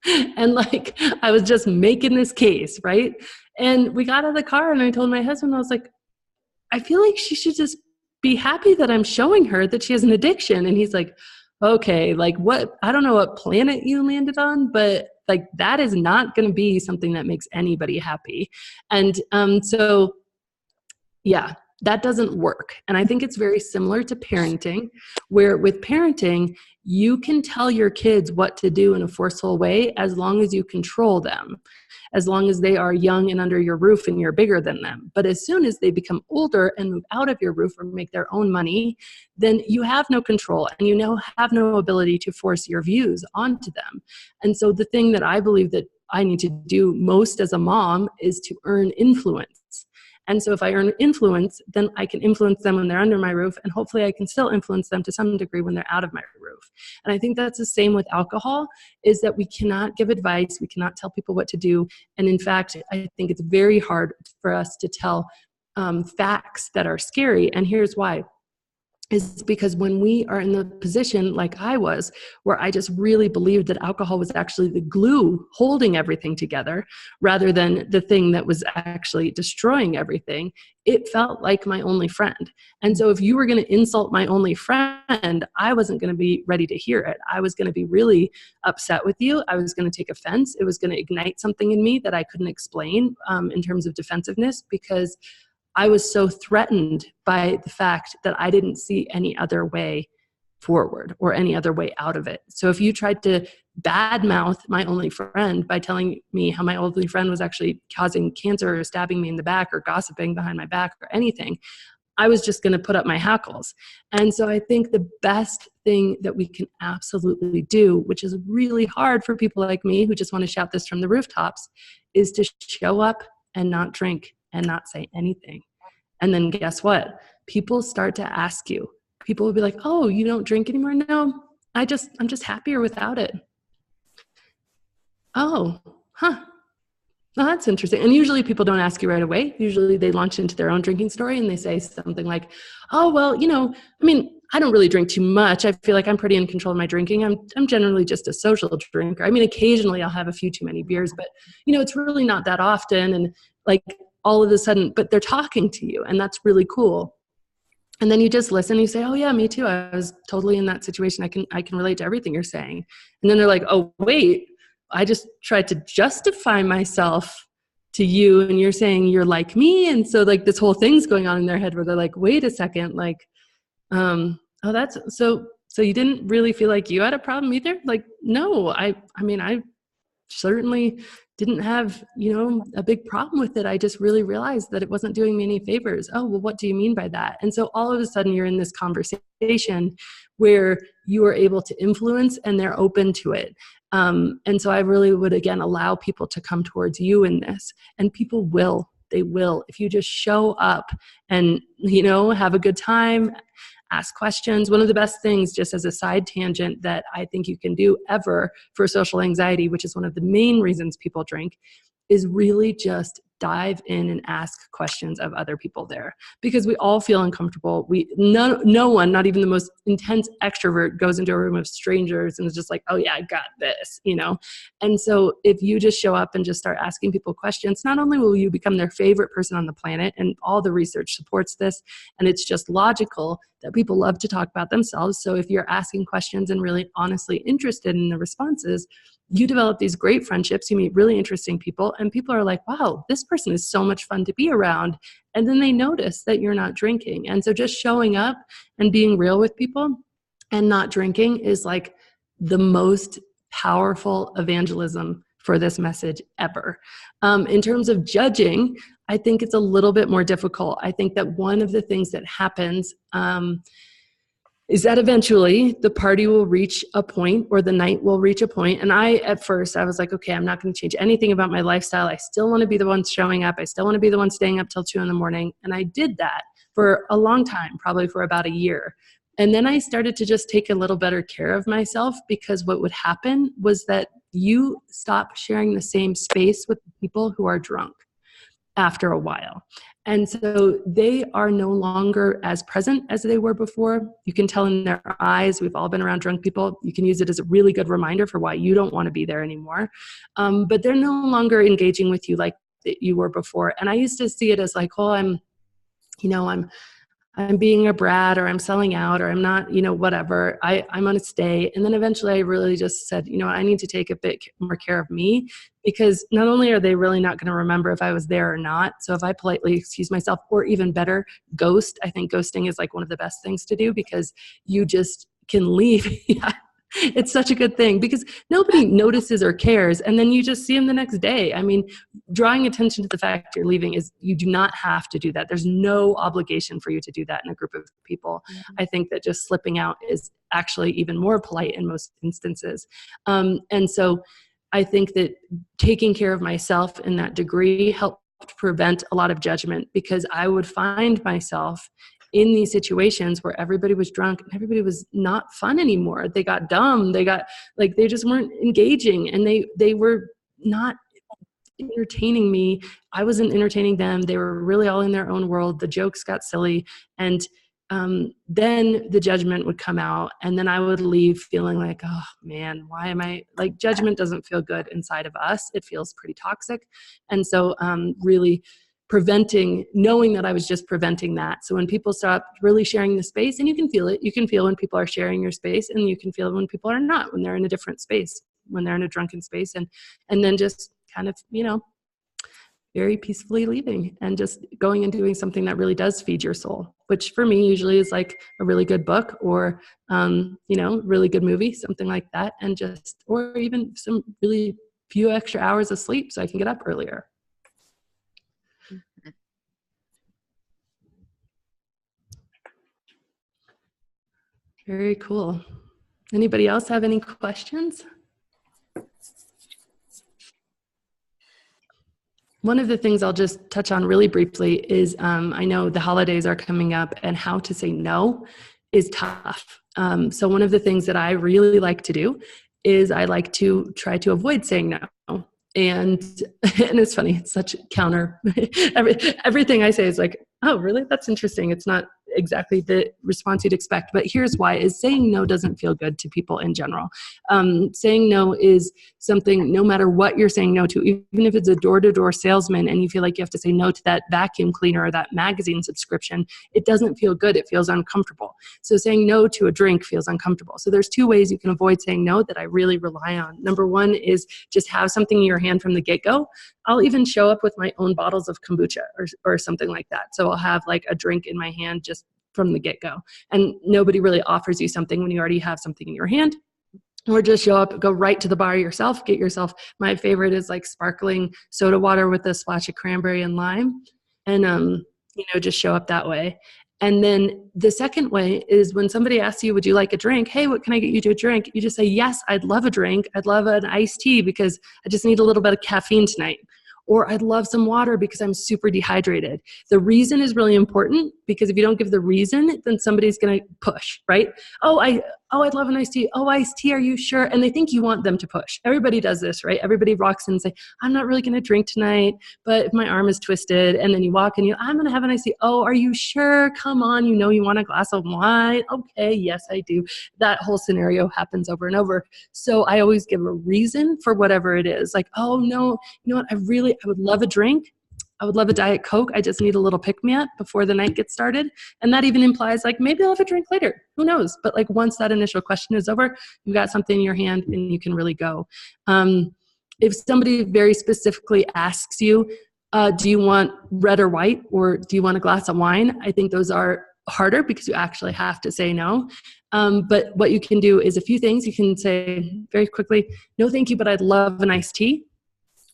And like, I was just making this case, right? And we got out of the car and I told my husband, I was like, I feel like she should just be happy that I'm showing her that she has an addiction. And he's like, okay, like what, I don't know what planet you landed on, but like that is not going to be something that makes anybody happy. And so yeah, that doesn't work. And I think it's very similar to parenting, where with parenting, you can tell your kids what to do in a forceful way as long as you control them, as long as they are young and under your roof and you're bigger than them. But as soon as they become older and move out of your roof or make their own money, then you have no control and you have no ability to force your views onto them. And so the thing that I believe that I need to do most as a mom is to earn influence. And so if I earn influence, then I can influence them when they're under my roof, and hopefully I can still influence them to some degree when they're out of my roof. And I think that's the same with alcohol, is that we cannot give advice, we cannot tell people what to do. And in fact, I think it's very hard for us to tell facts that are scary. And here's why. Is because when we are in the position like I was, where I just really believed that alcohol was actually the glue holding everything together rather than the thing that was actually destroying everything, it felt like my only friend. And so if you were going to insult my only friend, I wasn't going to be ready to hear it. I was going to be really upset with you. I was going to take offense. It was going to ignite something in me that I couldn't explain in terms of defensiveness, because I was so threatened by the fact that I didn't see any other way forward or any other way out of it. So if you tried to badmouth my only friend by telling me how my only friend was actually causing cancer or stabbing me in the back or gossiping behind my back or anything, I was just going to put up my hackles. And so I think the best thing that we can absolutely do, which is really hard for people like me who just want to shout this from the rooftops, is to show up and not drink and not say anything. And then guess what? People start to ask you. People will be like, oh, you don't drink anymore? No, I'm just happier without it. Oh, huh. Oh, that's interesting. And usually people don't ask you right away. Usually they launch into their own drinking story and they say something like, oh, well, I mean, I don't really drink too much. I feel like I'm pretty in control of my drinking. I'm generally just a social drinker. I mean, occasionally I'll have a few too many beers, but it's really not that often. And like all of a sudden, but they're talking to you, and that's really cool. And then you just listen, you say, oh yeah, me too. I was totally in that situation. I can relate to everything you're saying. And then they're like, oh wait, I just tried to justify myself to you, and you're saying you're like me. And so like this whole thing's going on in their head where they're like, wait a second, like, oh, that's so you didn't really feel like you had a problem either? Like, no, I mean, I certainly didn't have, a big problem with it. I just really realized that it wasn't doing me any favors. Oh, well, what do you mean by that? And so all of a sudden you're in this conversation where you are able to influence and they're open to it. And so I really would, again, allow people to come towards you in this, and people will. They will. If you just show up and, have a good time, ask questions. One of the best things, just as a side tangent, that I think you can do ever for social anxiety, which is one of the main reasons people drink, is really just dive in and ask questions of other people there, because we all feel uncomfortable. No one, not even the most intense extrovert, goes into a room of strangers and is just like, oh yeah, I got this, And so if you just show up and just start asking people questions, not only will you become their favorite person on the planet, and all the research supports this, and it's just logical that people love to talk about themselves. So if you're asking questions and really honestly interested in the responses, you develop these great friendships, you meet really interesting people, and people are like, wow, this person is so much fun to be around. And then they notice that you're not drinking. And so just showing up and being real with people and not drinking is like the most powerful evangelism for this message ever. In terms of judging, I think it's a little bit more difficult. I think that one of the things that happens is that eventually the party will reach a point, or the night will reach a point. And at first I was like, okay, I'm not going to change anything about my lifestyle. I still want to be the one showing up. I still want to be the one staying up till 2 a.m. And I did that for a long time, probably for about a year. And then I started to just take a little better care of myself, because what would happen was that you stop sharing the same space with the people who are drunk after a while. And so they are no longer as present as they were before. You can tell in their eyes. We've all been around drunk people. You can use it as a really good reminder for why you don't want to be there anymore. But they're no longer engaging with you like you were before. And I used to see it as like, oh, I'm being a brat, or I'm selling out, or I'm not, whatever. I'm going to stay. And then eventually I really just said, I need to take a bit more care of me, because not only are they really not going to remember if I was there or not. So if I politely excuse myself, or even better, ghost. I think ghosting is like one of the best things to do, because you just can leave. Yeah. It's such a good thing, because nobody notices or cares. And then you just see them the next day. I mean, drawing attention to the fact you're leaving you do not have to do that. There's no obligation for you to do that in a group of people. Mm-hmm. I think that just slipping out is actually even more polite in most instances. And so I think that taking care of myself in that degree helped prevent a lot of judgment, because I would find myself in these situations where everybody was drunk and everybody was not fun anymore. They got dumb. They just weren't engaging, and they were not entertaining me. I wasn't entertaining them. They were really all in their own world. The jokes got silly. And then the judgment would come out, and then I would leave feeling like, oh man, why am I like, judgment doesn't feel good inside of us. It feels pretty toxic. And so really knowing that I was just preventing that. So when people stop really sharing the space, and you can feel it, you can feel when people are sharing your space, and you can feel when people are not, when they're in a different space, when they're in a drunken space, and then just kind of, very peacefully leaving and just going and doing something that really does feed your soul, which for me usually is like a really good book, or, really good movie, something like that. And or even some really few extra hours of sleep so I can get up earlier. Very cool. Anybody else have any questions? One of the things I'll just touch on really briefly is I know the holidays are coming up, and how to say no is tough. So one of the things that I really like to do is I like to try to avoid saying no. And it's funny, it's such counter. Everything I say is like, oh, really? That's interesting. It's not exactly the response you'd expect. But here's why, is saying no doesn't feel good to people in general. Saying no is something, no matter what you're saying no to, even if it's a door-to-door salesman and you feel like you have to say no to that vacuum cleaner or that magazine subscription, it doesn't feel good. It feels uncomfortable. So saying no to a drink feels uncomfortable. So there's 2 ways you can avoid saying no that I really rely on. Number 1 is just have something in your hand from the get-go. I'll even show up with my own bottles of kombucha or something like that. So I'll have like a drink in my hand just from the get-go. And nobody really offers you something when you already have something in your hand. Or just show up, go right to the bar yourself, get yourself, my favorite is like sparkling soda water with a splash of cranberry and lime. And, just show up that way. And then the second way is when somebody asks you, would you like a drink? Hey, what can I get you to a drink? You just say, yes, I'd love a drink. I'd love an iced tea because I just need a little bit of caffeine tonight. Or I'd love some water because I'm super dehydrated. The reason is really important because if you don't give the reason, then somebody's going to push, right? I'd love an iced tea. Oh, iced tea, are you sure? And they think you want them to push. Everybody does this, right? Everybody walks in and say, I'm not really going to drink tonight, but if my arm is twisted, and then you walk and I'm going to have an iced tea. Oh, are you sure? Come on, you want a glass of wine? Okay, yes, I do. That whole scenario happens over and over. So I always give a reason for whatever it is. Like, oh no, you know what? I would love a drink. I would love a Diet Coke. I just need a little pick-me-up before the night gets started. And that even implies like, maybe I'll have a drink later. Who knows? But like once that initial question is over, you've got something in your hand and you can really go. If somebody very specifically asks you, do you want red or white? Or do you want a glass of wine? I think those are harder because you actually have to say no. But what you can do is a few things. You can say very quickly, no, thank you, but I'd love an iced tea.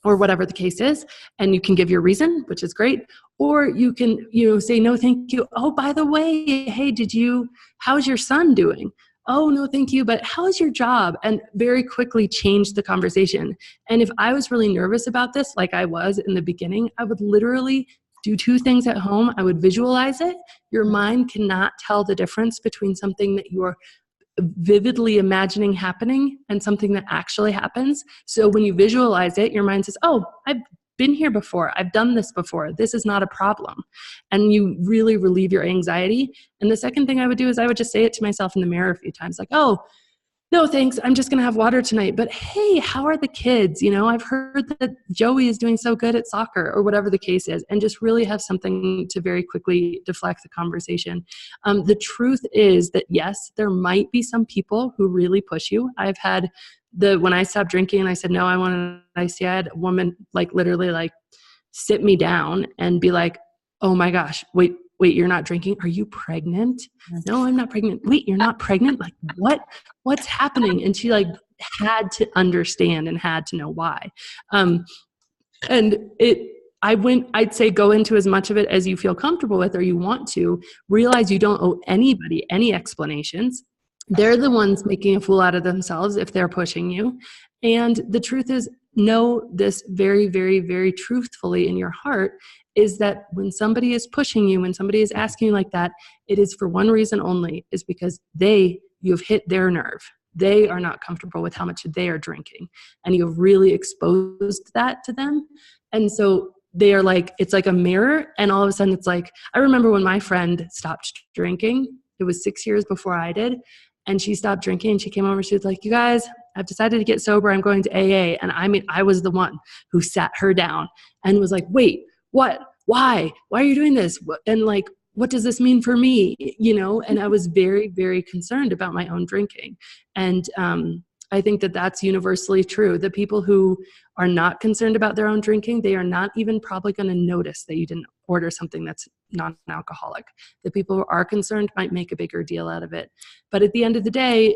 Or whatever the case is, and you can give your reason, which is great. Or you can, say, no, thank you. Oh, by the way, hey, how's your son doing? Oh, no, thank you, but how's your job? And very quickly change the conversation. And if I was really nervous about this, like I was in the beginning, I would literally do 2 things at home. I would visualize it. Your mind cannot tell the difference between something that you're vividly imagining happening and something that actually happens. So when you visualize it, your mind says, oh, I've been here before. I've done this before. This is not a problem. And you really relieve your anxiety. And the second thing I would do is I would just say it to myself in the mirror a few times, like, oh, no, thanks. I'm just going to have water tonight. But hey, how are the kids? I've heard that Joey is doing so good at soccer or whatever the case is, and just really have something to very quickly deflect the conversation. The truth is that yes, there might be some people who really push you. I've had when I stopped drinking and I said, no, I want an iced tea, I had a woman literally sit me down and be like, oh my gosh, wait, you're not drinking? Are you pregnant? No, I'm not pregnant. Wait, you're not pregnant? Like what's happening? And she had to understand and had to know why. I'd say go into as much of it as you feel comfortable with or you want to. Realize you don't owe anybody any explanations. They're the ones making a fool out of themselves if they're pushing you. And the truth is, know this very, very, very truthfully in your heart, is that when somebody is pushing you, when somebody is asking you like that, it is for one reason only, is because you've hit their nerve. They are not comfortable with how much they are drinking. And you've really exposed that to them. And so they are it's like a mirror. And all of a sudden it's like, I remember when my friend stopped drinking, it was 6 years before I did. And she stopped drinking and she came over. She was like, you guys, I've decided to get sober. I'm going to AA. And I was the one who sat her down and was like, wait, what? Why are you doing this? And what does this mean for me? And I was very, very concerned about my own drinking. And I think that that's universally true. The people who are not concerned about their own drinking, they are not even probably going to notice that you didn't order something that's non-alcoholic. The people who are concerned might make a bigger deal out of it. But at the end of the day,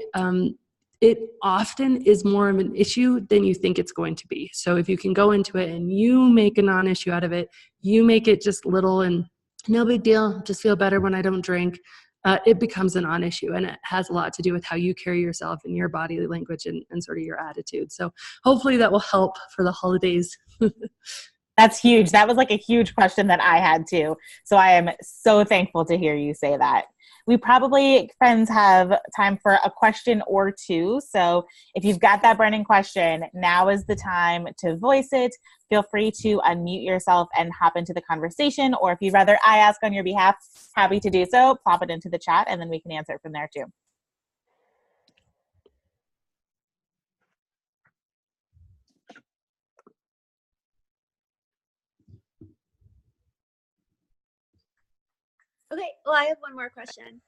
it often is more of an issue than you think it's going to be. So if you can go into it and you make a non-issue out of it, you make it just little and no big deal, just feel better when I don't drink, it becomes a non-issue. And it has a lot to do with how you carry yourself and your body language and sort of your attitude. So hopefully that will help for the holidays. That's huge. That was like a huge question that I had too. So I am so thankful to hear you say that. We probably, friends, have time for a question or two. So if you've got that burning question, now is the time to voice it. Feel free to unmute yourself and hop into the conversation. Or if you'd rather I ask on your behalf, happy to do so. Plop it into the chat and then we can answer it from there too. Okay, well, I have one more question.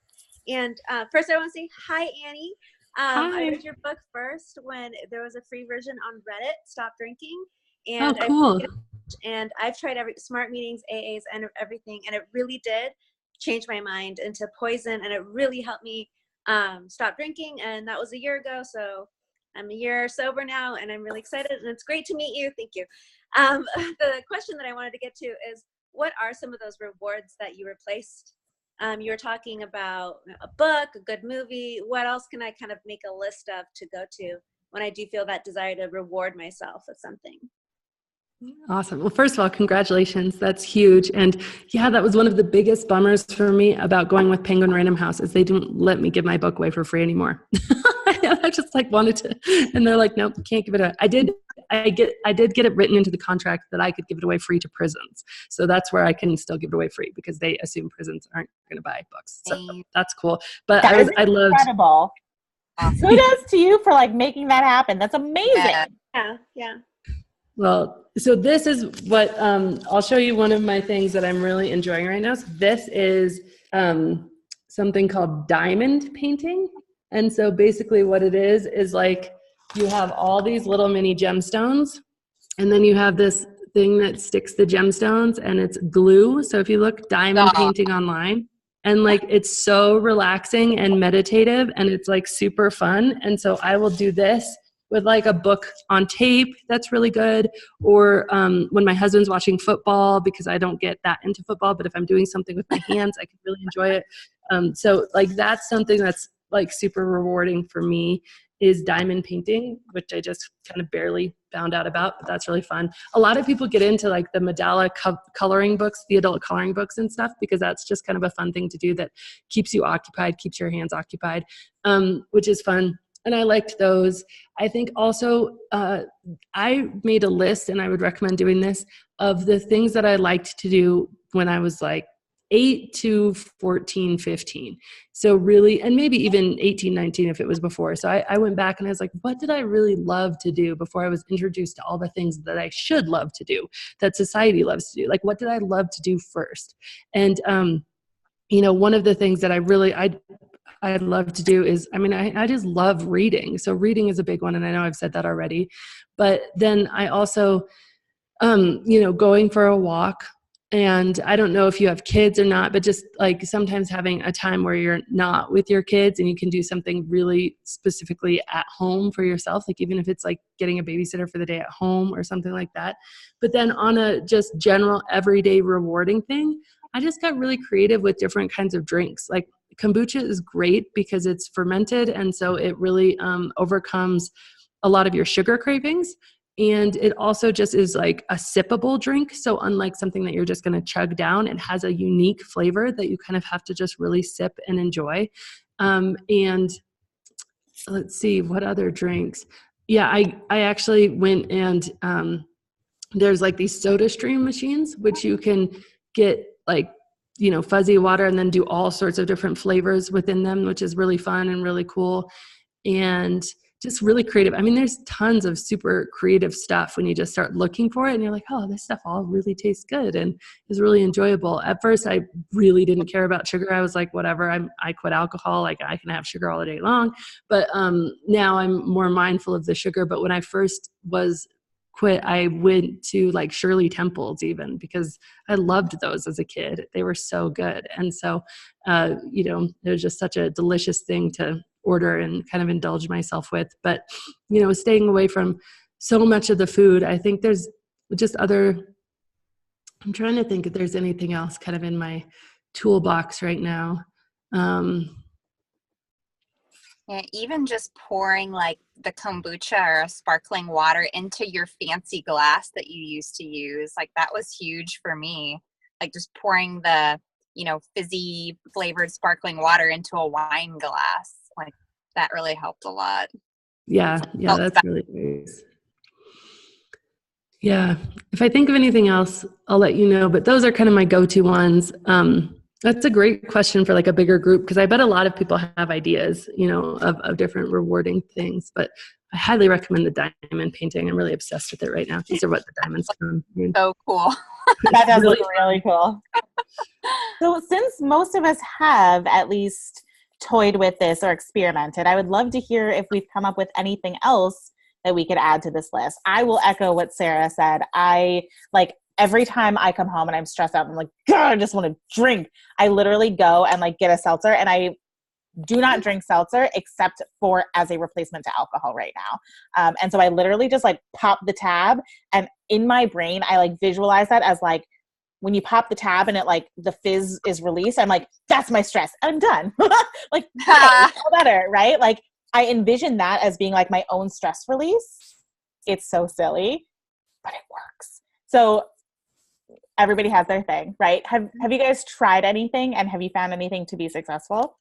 And first, I want to say hi, Annie. Hi. I read your book first when there was a free version on Reddit, Stop Drinking. Oh, And cool. I've tried every smart meetings, AAs, and everything, and it really did change my mind into poison, and it really helped me stop drinking. And that was a year ago, so I'm a year sober now, and I'm really excited. And it's great to meet you. Thank you. The question that I wanted to get to is, what are some of those rewards that you replaced? You were talking about a book, a good movie. What else can I kind of make a list of to go to when I do feel that desire to reward myself with something? Awesome. Well, first of all, congratulations. That's huge. And yeah, that was one of the biggest bummers for me about going with Penguin Random House is they didn't let me give my book away for free anymore. I just like wanted to, and they're like, nope, can't give it away. I did get it written into the contract that I could give it away free to prisons. So that's where I can still give it away free because they assume prisons aren't going to buy books. So that's cool. But I loved. Incredible. Awesome. Kudos to you for like making that happen. That's amazing. Yeah. Well, so this is what I'll show you one of my things that I'm really enjoying right now. So this is something called diamond painting. And so basically what it is like you have all these little mini gemstones, and then you have this thing that sticks the gemstones, and it's glue. So if you look diamond painting online, and like it's so relaxing and meditative, and it's like super fun. And so I will do this with like a book on tape that's really good, or when my husband's watching football, because I don't get that into football, but if I'm doing something with my hands, I can really enjoy it. So like that's something that's like super rewarding for me, is diamond painting, which I just kind of barely found out about, but that's really fun. A lot of people get into like the mandala coloring books, the adult coloring books and stuff, because that's just kind of a fun thing to do that keeps you occupied, keeps your hands occupied, which is fun. And I liked those. I think also I made a list, and I would recommend doing this, of the things that I liked to do when I was like 8 to 14, 15. So really, and maybe even 18, 19 if it was before. So I went back and I was like, what did I really love to do before I was introduced to all the things that I should love to do, that society loves to do? Like, what did I love to do first? And, one of the things that I'd love to do is, I just love reading. So reading is a big one. And I know I've said that already, but then I also, going for a walk. And I don't know if you have kids or not, but just like sometimes having a time where you're not with your kids and you can do something really specifically at home for yourself, like even if it's like getting a babysitter for the day at home or something like that. But then on a just general everyday rewarding thing, I just got really creative with different kinds of drinks. Like kombucha is great because it's fermented, and so it really overcomes a lot of your sugar cravings. And it also just is like a sippable drink. So unlike something that you're just going to chug down, it has a unique flavor that you kind of have to just really sip and enjoy. And let's see, what other drinks? Yeah, I actually went and there's like these soda stream machines, which you can get like, fuzzy water and then do all sorts of different flavors within them, which is really fun and really cool. And just really creative. There's tons of super creative stuff when you just start looking for it and you're like, oh, this stuff all really tastes good and is really enjoyable. At first, I really didn't care about sugar. I was like, whatever, I quit alcohol. Like I can have sugar all the day long. But now I'm more mindful of the sugar. But when I first was quit, I went to like Shirley Temples even because I loved those as a kid. They were so good. And so, it was just such a delicious thing to order and kind of indulge myself with. But, staying away from so much of the food, I think there's just I'm trying to think if there's anything else kind of in my toolbox right now. Yeah, even just pouring like the kombucha or a sparkling water into your fancy glass that you used to use, like that was huge for me. Like just pouring the, fizzy flavored sparkling water into a wine glass, like that really helped a lot. Yeah, Oh, that's really nice. Yeah, if I think of anything else, I'll let you know, but those are kind of my go-to ones. That's a great question for like a bigger group, because I bet a lot of people have ideas, of different rewarding things, but I highly recommend the diamond painting. I'm really obsessed with it right now. These are what the diamonds come in. So cool. That does look really cool. So since most of us have at least toyed with this or experimented, I would love to hear if we've come up with anything else that we could add to this list. I will echo what Sarah said. Every time I come home and I'm stressed out, I'm like, God, I just want to drink. I literally go and get a seltzer, and I do not drink seltzer except for as a replacement to alcohol right now. And so I literally just pop the tab, and in my brain, I visualize that as when you pop the tab and it the fizz is released, I'm like, that's my stress. I'm done. Okay, all better, right? I envision that as being my own stress release. It's so silly, but it works. So everybody has their thing, right? Have you guys tried anything, and have you found anything to be successful?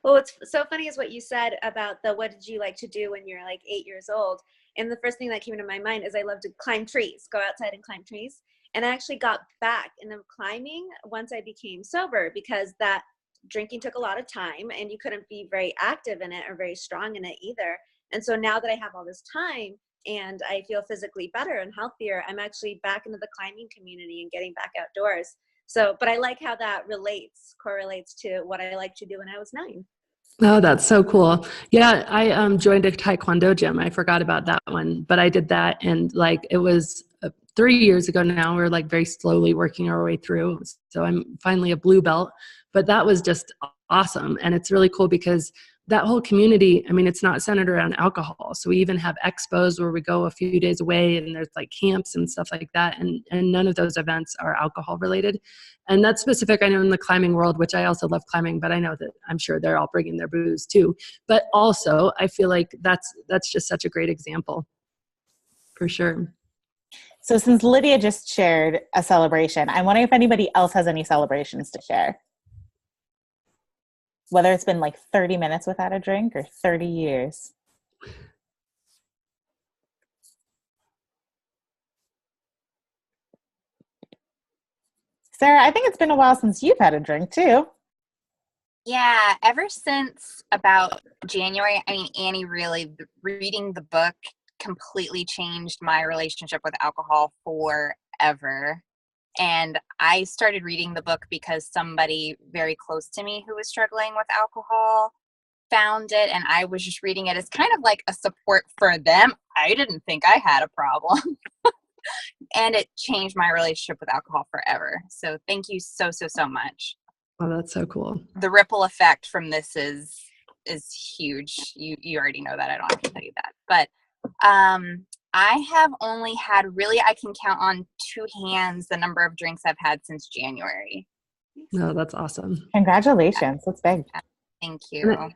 Well, what's so funny is what you said about what did you like to do when you're 8 years old? And the first thing that came into my mind is I love to climb trees, go outside and climb trees. And I actually got back into climbing once I became sober, because that drinking took a lot of time and you couldn't be very active in it or very strong in it either. And so now that I have all this time and I feel physically better and healthier, I'm actually back into the climbing community and getting back outdoors. So, but I like how that correlates to what I liked to do when I was 9. Oh, that's so cool. Yeah, I joined a Taekwondo gym. I forgot about that one, but I did that, and it was 3 years ago now. We're very slowly working our way through. So I'm finally a blue belt, but that was just awesome. And it's really cool because that whole community, it's not centered around alcohol. So we even have expos where we go a few days away, and there's camps and stuff like that. And none of those events are alcohol related. And that's specific, I know, in the climbing world, which I also love climbing, but I know that I'm sure they're all bringing their booze too. But also I feel like that's just such a great example for sure. So since Lydia just shared a celebration, I'm wondering if anybody else has any celebrations to share. Whether it's been 30 minutes without a drink or 30 years. Sarah, I think it's been a while since you've had a drink too. Yeah, ever since about January, Annie, really, reading the book completely changed my relationship with alcohol forever. And I started reading the book because somebody very close to me who was struggling with alcohol found it, and I was just reading it as kind of like a support for them. I didn't think I had a problem. And it changed my relationship with alcohol forever. So thank you so much. Oh, that's so cool. The ripple effect from this is huge. You already know that. I don't have to tell you that. But I have only had, really, I can count on 2 hands the number of drinks I've had since January. No, that's awesome. Congratulations. That's big. Thank you.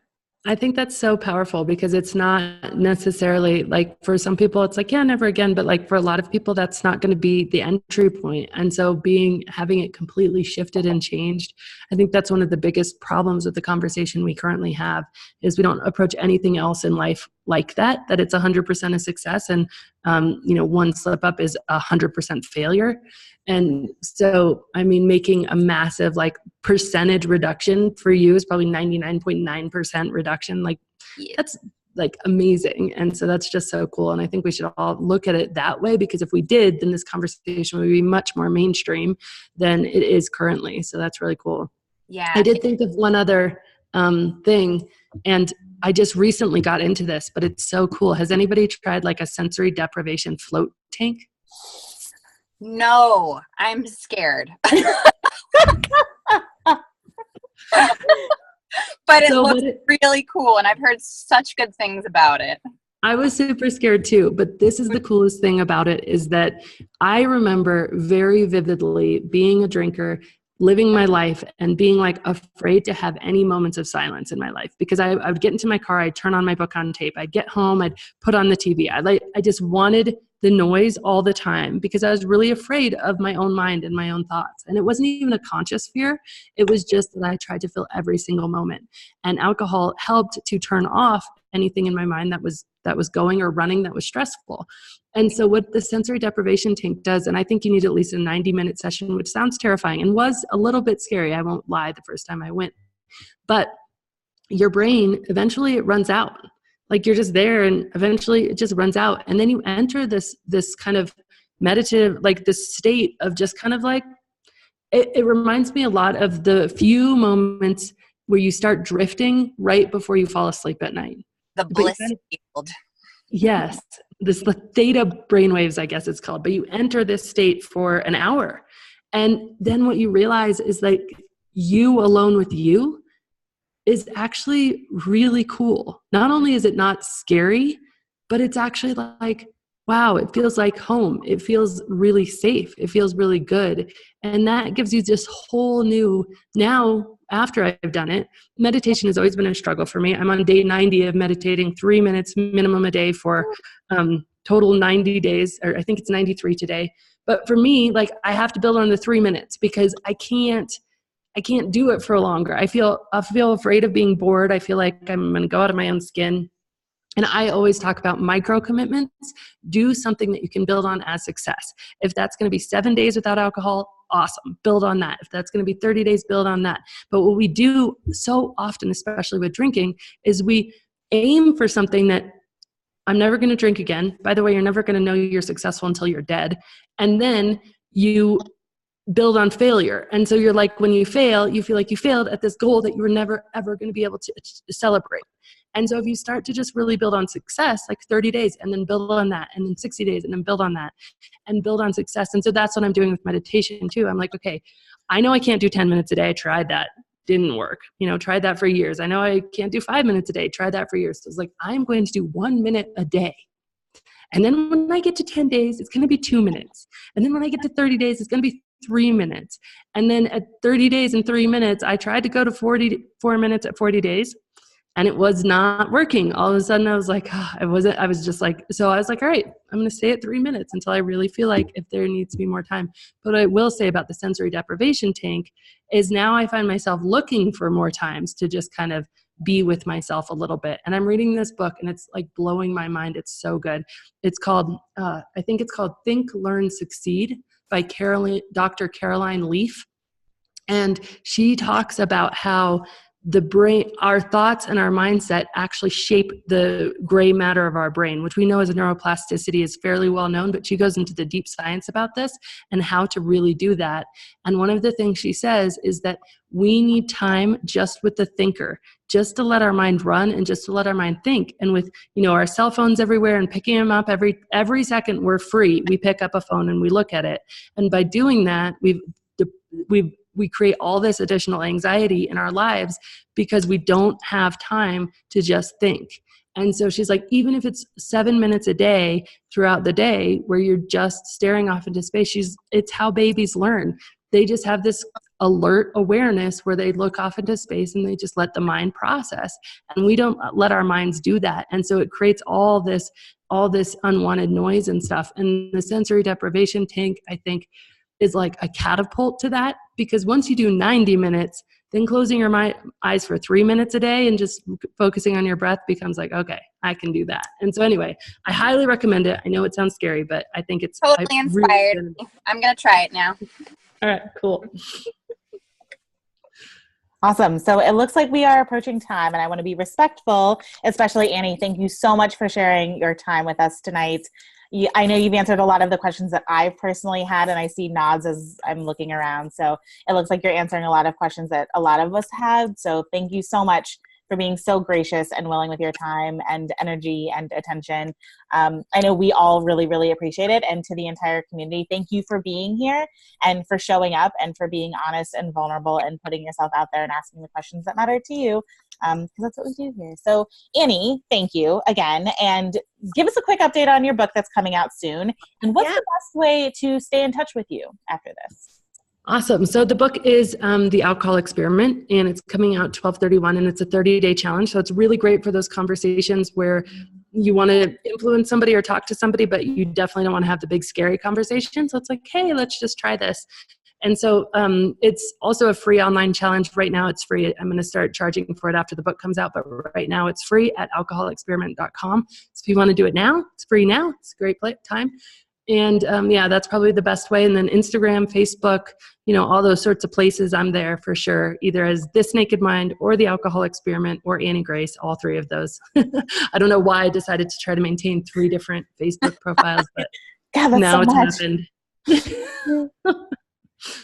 I think that's so powerful, because it's not necessarily for some people it's yeah, never again, but for a lot of people that's not going to be the entry point. And so having it completely shifted and changed, I think that's one of the biggest problems with the conversation we currently have, is we don't approach anything else in life like that it's 100% a success, and one slip up is 100% failure. And so making a massive percentage reduction for you is probably 99.9% reduction. That's amazing. And so that's just so cool. And I think we should all look at it that way, because if we did, then this conversation would be much more mainstream than it is currently. So that's really cool. Yeah. I did think of one other thing, and I just recently got into this, but it's so cool. Has anybody tried a sensory deprivation float tank? No, I'm scared. But it looks really cool, and I've heard such good things about it. I was super scared too, but this is the coolest thing about it, is that I remember very vividly being a drinker living my life and being like afraid to have any moments of silence in my life, because I would get into my car, I'd turn on my book on tape, I'd get home, I'd put on the TV. I just wanted the noise all the time because I was really afraid of my own mind and my own thoughts. And it wasn't even a conscious fear. It was just that I tried to fill every single moment. And alcohol helped to turn off anything in my mind that was going or running that was stressful. And so what the sensory deprivation tank does, and I think you need at least a 90-minute session, which sounds terrifying and was a little bit scary, I won't lie, the first time I went. But your brain, eventually it runs out. Like you're just there and eventually it just runs out. And then you enter this kind of meditative, like this state of just kind of like, it reminds me a lot of the few moments where you start drifting right before you fall asleep at night. The bliss field. Yes, the theta brainwaves, I guess it's called. But you enter this state for an hour. And then what you realize is like you alone with you is actually really cool. Not only is it not scary, but it's actually like, wow, it feels like home. It feels really safe. It feels really good. And that gives you this whole new, now after I've done it, meditation has always been a struggle for me. I'm on day 90 of meditating, 3 minutes minimum a day for total 90 days, or I think it's 93 today. But for me, like I have to build on the 3 minutes because I can't do it for longer. I feel afraid of being bored. I feel like I'm going to go out of my own skin. And I always talk about micro commitments. Do something that you can build on as success. If that's going to be 7 days without alcohol, awesome. Build on that. If that's going to be 30 days, build on that. But what we do so often, especially with drinking, is we aim for something that I'm never going to drink again. By the way, you're never going to know you're successful until you're dead. And then you build on failure. And so you're like, when you fail, you feel like you failed at this goal that you were never, ever going to be able to celebrate. And so if you start to just really build on success, like 30 days, and then build on that, and then 60 days, and then build on that, and build on success. And so that's what I'm doing with meditation too. I'm like, okay, I know I can't do 10 minutes a day. I tried that. Didn't work. Tried that for years. I know I can't do 5 minutes a day. Tried that for years. So it's like, I'm going to do 1 minute a day. And then when I get to 10 days, it's going to be 2 minutes. And then when I get to 30 days, it's going to be 3 minutes. And then at 30 days and 3 minutes, I tried to go to 44 minutes at 40 days. And it was not working. All of a sudden I was like, I was just like, so I was like, all right, I'm going to stay at 3 minutes until I really feel like if there needs to be more time. But what I will say about the sensory deprivation tank is now I find myself looking for more times to just kind of be with myself a little bit. And I'm reading this book and it's like blowing my mind. It's so good. It's called, I think it's called Think, Learn, Succeed by Dr. Caroline Leaf. And she talks about how the brain, our thoughts and our mindset actually shape the gray matter of our brain, which we know as neuroplasticity is fairly well known, but she goes into the deep science about this and how to really do that. And one of the things she says is that we need time just with the thinker, just to let our mind run and just to let our mind think. And with, our cell phones everywhere and picking them up every second we're free, we pick up a phone and we look at it. And by doing that, we create all this additional anxiety in our lives because we don't have time to just think. And so she's like, even if it's 7 minutes a day throughout the day where you're just staring off into space, it's how babies learn. They just have this alert awareness where they look off into space and they just let the mind process. And we don't let our minds do that. And so it creates all this unwanted noise and stuff. And the sensory deprivation tank, I think, is like a catapult to that, because once you do 90 minutes, then closing your eyes for 3 minutes a day and just focusing on your breath becomes like, okay, I can do that. And so anyway, I highly recommend it. I know it sounds scary, but I think it's totally inspired. Really, I'm going to try it now. All right, cool. Awesome. So it looks like we are approaching time, and I want to be respectful, especially Annie. Thank you so much for sharing your time with us tonight. I know you've answered a lot of the questions that I've personally had, and I see nods as I'm looking around. So it looks like you're answering a lot of questions that a lot of us had. So thank you so much for being so gracious and willing with your time and energy and attention. I know we all really, really appreciate it. And to the entire community, thank you for being here and for showing up and for being honest and vulnerable and putting yourself out there and asking the questions that matter to you. Because that's what we do here. So Annie, thank you again. And give us a quick update on your book that's coming out soon. And what's the best way to stay in touch with you after this? Awesome. So the book is The Alcohol Experiment, and it's coming out 12/31, and it's a 30-day challenge. So it's really great for those conversations where you want to influence somebody or talk to somebody, but you definitely don't want to have the big scary conversation. So it's like, hey, let's just try this. And so it's also a free online challenge. Right now it's free. I'm going to start charging for it after the book comes out, but right now it's free at alcoholexperiment.com. So if you want to do it now, it's free now. It's a great time. And yeah, that's probably the best way. And then Instagram, Facebook, all those sorts of places, I'm there for sure, either as This Naked Mind or The Alcohol Experiment or Annie Grace, all three of those. I don't know why I decided to try to maintain 3 different Facebook profiles, but God, that's now so it's happened.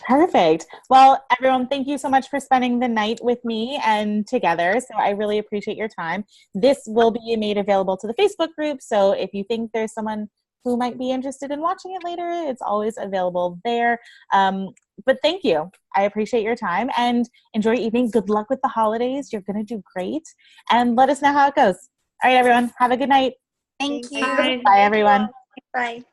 Perfect. Well, everyone, thank you so much for spending the night with me and together. So I really appreciate your time. This will be made available to the Facebook group. So if you think there's someone who might be interested in watching it later, it's always available there. But thank you. I appreciate your time and enjoy your evening. Good luck with the holidays. You're going to do great. And let us know how it goes. All right, everyone. Have a good night. Thank you. Bye. Bye, everyone. Bye.